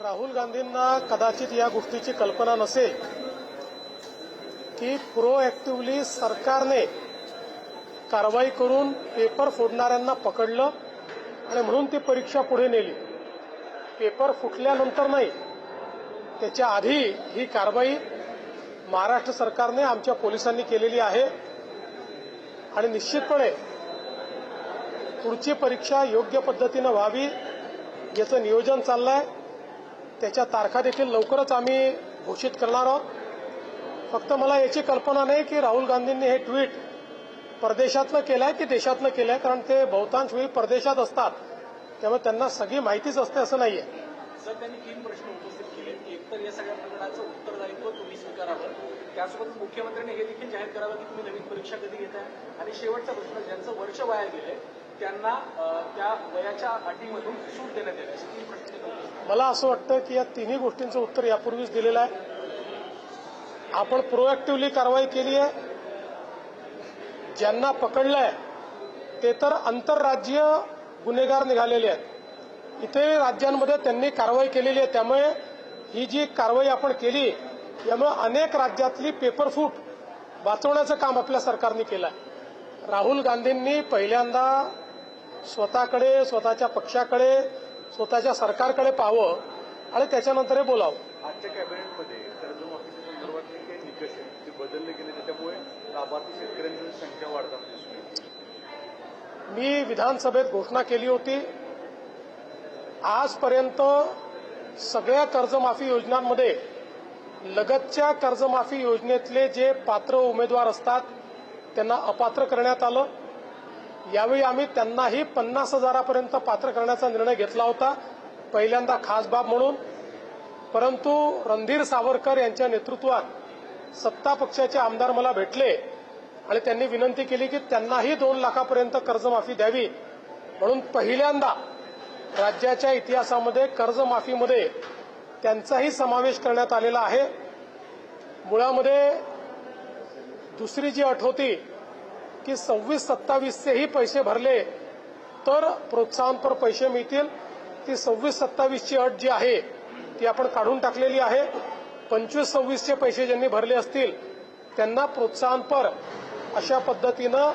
राहुल गांधींना कदाचित या गोष्टीची कल्पना नसेल की प्रोएक्टिव्हली सरकारने कारवाई करून पेपर फोडणाऱ्यांना पकडलं आणि म्हणून ती परीक्षा पुढे नेली. पेपर फुटल्यानंतर नाही, त्याच्या आधी ही कारवाई महाराष्ट्र सरकारने आमच्या पोलिसांनी केलेली आहे आणि निश्चितपणे पुढची परीक्षा योग्य पद्धतीनं व्हावी याचं नियोजन चाललंय. त्याच्या तारखा देखील लवकरच आम्ही घोषित करणार आहोत. फक्त मला याची कल्पना नाही की राहुल गांधींनी हे ट्विट परदेशातनं केलंय की देशातनं केलंय, कारण ते बहुतांश वेळी परदेशात असतात, त्यामुळे त्यांना सगळी माहितीच असते असं नाहीये. सर, त्यांनी 3 प्रश्न उपस्थित केले. एक तर या सगळ्या प्रकरणाचं उत्तरदायित्व तुम्ही स्वीकारावं, त्यासोबत मुख्यमंत्र्यांनी हे देखील जाहीर करावं की तुम्ही नवीन परीक्षा कधी घेताय, आणि शेवटचा प्रश्न, ज्यांचं वर्ष वाया गेलंय त्यांना त्या वयाच्या अटीमधून सूट देण्यात येईल, असे 3 प्रश्न. मला असं वाटतं की या तिन्ही गोष्टींचं उत्तर यापूर्वीच दिलेलं आहे. आपण प्रोएक्टिव्हली कारवाई केली आहे. ज्यांना पकडलंय ते तर आंतरराज्यीय गुन्हेगार निघालेले आहेत. इथे राज्यांमध्ये त्यांनी कारवाई केलेली आहे. त्यामुळे ही जी कारवाई आपण केली यामुळे अनेक राज्यातली पेपरफूट वाचवण्याचं काम आपल्या सरकारने केलं आहे. राहुल गांधींनी पहिल्यांदा स्वतःकडे, स्वतःच्या पक्षाकडे, स्वतःच्या सरकारकडे पाहावं आणि त्याच्यानंतर हे बोलावं. आजच्या कॅबिनेटमध्ये कर्जमाफीच्या संदर्भातले काही निकष आहेत ते बदलले गेले, त्याच्यामुळे लाभार्थी शेतकऱ्यांची संख्या वाढताना दिसून येते. मी विधानसभेत घोषणा केली होती, आजपर्यंत सगळ्या कर्जमाफी योजनांमध्ये लगतच्या कर्जमाफी योजनेतले जे पात्र उमेदवार असतात त्यांना अपात्र करण्यात आलं. यावेळी आम्ही त्यांनाही 50,000पर्यंत पात्र करण्याचा निर्णय घेतला होता, पहिल्यांदा खास बाब म्हणून. परंतु रणधीर सावरकर यांच्या नेतृत्वात सत्ता पक्षाचे आमदार मला भेटले आणि त्यांनी विनंती केली की त्यांनाही 2 लाखापर्यंत कर्जमाफी द्यावी. म्हणून पहिल्यांदा राज्याच्या इतिहासामध्ये कर्जमाफीमध्ये त्यांचाही समावेश करण्यात आलेला आहे. मुळामध्ये दुसरी जी अट होती की 26-27चेही पैसे भरले तर प्रोत्साहनपर पैसे मिळतील, ती 26-27ची अट जी आहे ती आपण काढून टाकलेली आहे. 25-26चे पैसे ज्यांनी भरले असतील त्यांना प्रोत्साहनपर अशा पद्धतीनं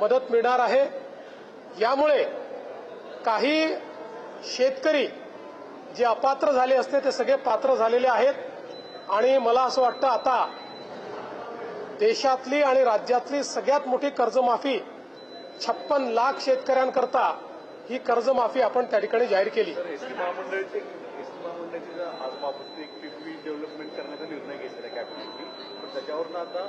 मदत मिळणार आहे. यामुळे काही शेतकरी जे अपात्र झाले असते ते सगळे पात्र झालेले आहेत. आणि मला असं वाटतं आता देशातली आणि राज्यातली सगळ्यात मोठी कर्जमाफी 56 लाख शेतकऱ्यांकरता ही कर्जमाफी आपण त्या ठिकाणी जाहीर केली. एसटी महामंडळाची आज बाबत एक पिपी डेव्हलपमेंट करण्याचा निर्णय घेतलेला आहे कॅबिनेटनी, पण त्याच्यावरून आता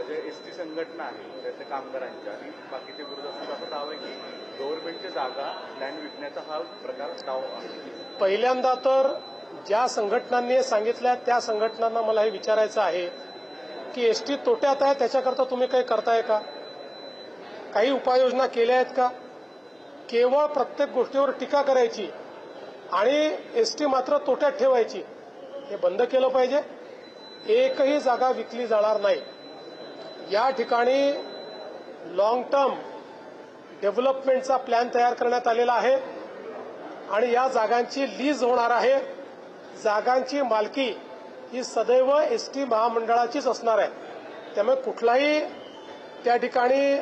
ज्या एसटी संघटना आहे त्याच्या कामगारांच्या आणि बाकीच्या विरोधात असा दावा आहे की गव्हर्नमेंटच्या जागा लँड विकण्याचा हा प्रकार दाव आहे. पहिल्यांदा तर ज्या संघटनांनी सांगितल्या त्या संघटनांना मला हे विचारायचं आहे की एसटी तोट्यात आहे त्याच्याकरता तुम्ही काही करताय का? काही उपाययोजना केल्या आहेत का? केवळ प्रत्येक गोष्टीवर टीका करायची आणि एसटी मात्र तोट्यात ठेवायची, हे बंद केलं पाहिजे. एकही जागा विकली जाणार नाही. या ठिकाणी लॉंग टर्म डेव्हलपमेंटचा प्लॅन तयार करण्यात आलेला आहे आणि या जागांची लीज होणार आहे. जागांची मालकी ही सदैव एसटी महामंडळाचीच असणार आहे. त्यामुळे कुठलाही त्या ठिकाणी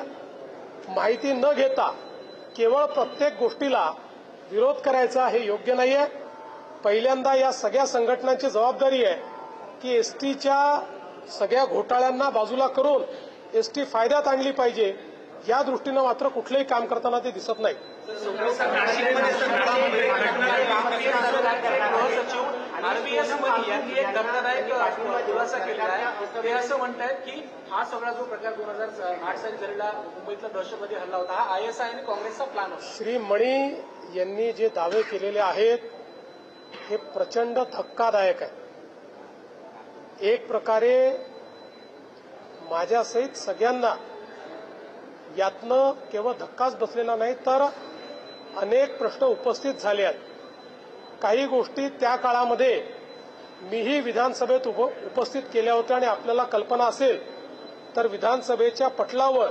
माहिती न घेता केवळ प्रत्येक गोष्टीला विरोध करायचा हे योग्य नाहीये. पहिल्यांदा या सगळ्या संघटनांची जबाबदारी आहे की एसटीच्या सगळ्या घोटाळ्यांना बाजूला करून एसटी फायद्यात आणली पाहिजे. या दृष्टीनं मात्र कुठलंही काम करताना ते दिसत नाही. यांनी एक धक्कादायक खुलासा केलेला आहे. ते असं म्हणतात की हा सगळा जो प्रकार 2008 साली झालेला मुंबईतला दहशतवादी हल्ला होता हा आयएसआय आणि काँग्रेसचा प्लॅन होता. श्री मणी यांनी जे दावे केलेले आहेत हे प्रचंड धक्कादायक आहे. एक प्रकारे माझ्यासहित सगळ्यांना यातनं केवळ धक्काच बसलेला नाही तर अनेक प्रश्न उपस्थित झाले आहेत. काही गोष्टी त्या काळामध्ये मीही विधानसभेत उपस्थित केल्या होत्या आणि आपल्याला कल्पना असेल तर विधानसभेच्या पटलावर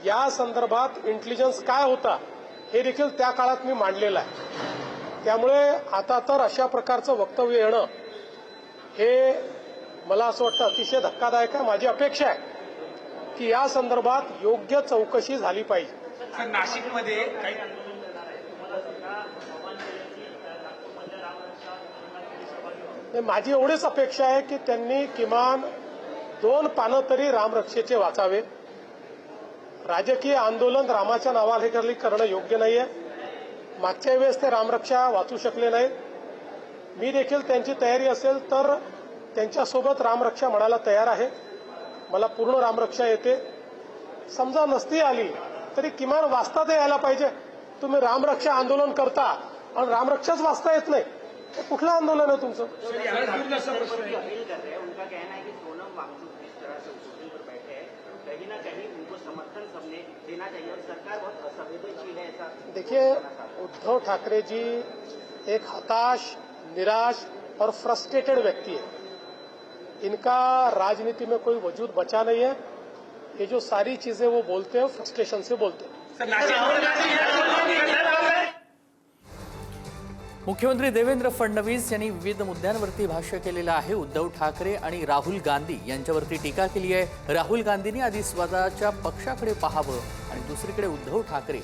या संदर्भात इंटेलिजन्स काय होता हे देखील त्या काळात मी मांडलेलं आहे. त्यामुळे आता तर अशा प्रकारचं वक्तव्य येणं हे मला असं वाटतं अतिशय धक्कादायक आहे. माझी अपेक्षा आहे की या संदर्भात योग्य चौकशी झाली पाहिजे. सर नाशिकमध्ये काही माझी एवढीच अपेक्षा आहे की त्यांनी किमान 2 पानं तरी रामरक्षेचे वाचावे. राजकीय आंदोलन रामाच्या नावाखाली करणं योग्य नाहीये. मागच्या वेळेस ते रामरक्षा वाचू शकले नाहीत. मी देखील त्यांची तयारी असेल तर त्यांच्यासोबत रामरक्षा म्हणायला तयार आहे. मला पूर्ण रामरक्षा येते. समजा नसती आली तरी किमान वाचता तर यायला पाहिजे. तुम्ही रामरक्षा आंदोलन करता आणि रामरक्षाच वाचता येत नाही, हे कुठलं आंदोलन आहे तुमचं? अपील कर रहे हैं। उनका कहना है कि सोनम वांगचुक जिस तरह से कुर्सी पर बैठे हैं, कहीं ना कहीं उनको समर्थन सबने देना चाहिए और सरकार बहुत असंवेदनशील है ऐसा। देखिए, उद्धव ठाकरे जी एक हताश, निराश और फ्रस्ट्रेटेड व्यक्ति है. इनका राजनीति में कोई वजूद बचा नहीं है. ये जो सारी चीजें वो बोलते हैं फ्रस्ट्रेशन से बोलते हैं. सर नाशिक मुख्यमंत्री देवेंद्र फडणवीस यांनी विविध मुद्द्यांवरती भाष्य केलेलं आहे. उद्धव ठाकरे आणि राहुल गांधी यांच्यावरती टीका केली आहे. राहुल गांधींनी आधी स्वतःच्या पक्षाकडे पाहावं आणि दुसरीकडे उद्धव ठाकरे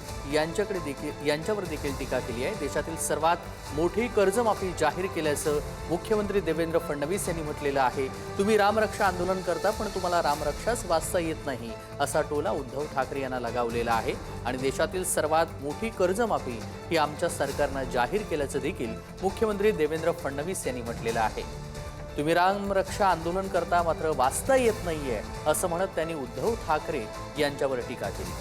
यांच्यावर देखील टीका केली आहे. देशातील सर्वात मोठी कर्जमाफी जाहीर केल्याचं मुख्यमंत्री देवेंद्र फडणवीस यांनी म्हटलेलं आहे. तुम्ही रामरक्षा आंदोलन करता पण तुम्हाला रामरक्षाच वाचता येत नाही असा टोला उद्धव ठाकरे यांना लगावलेला आहे. आणि देशातील सर्वात मोठी कर्जमाफी ही आमच्या सरकारनं जाहीर केल्याचं देखील मुख्यमंत्री देवेंद्र फडणवीस यांनी म्हटलेलं आहे. तुम्ही रामरक्षा आंदोलन करता मात्र वाचता येत नाहीये असं म्हणत त्यांनी उद्धव ठाकरे यांच्यावर टीका केली.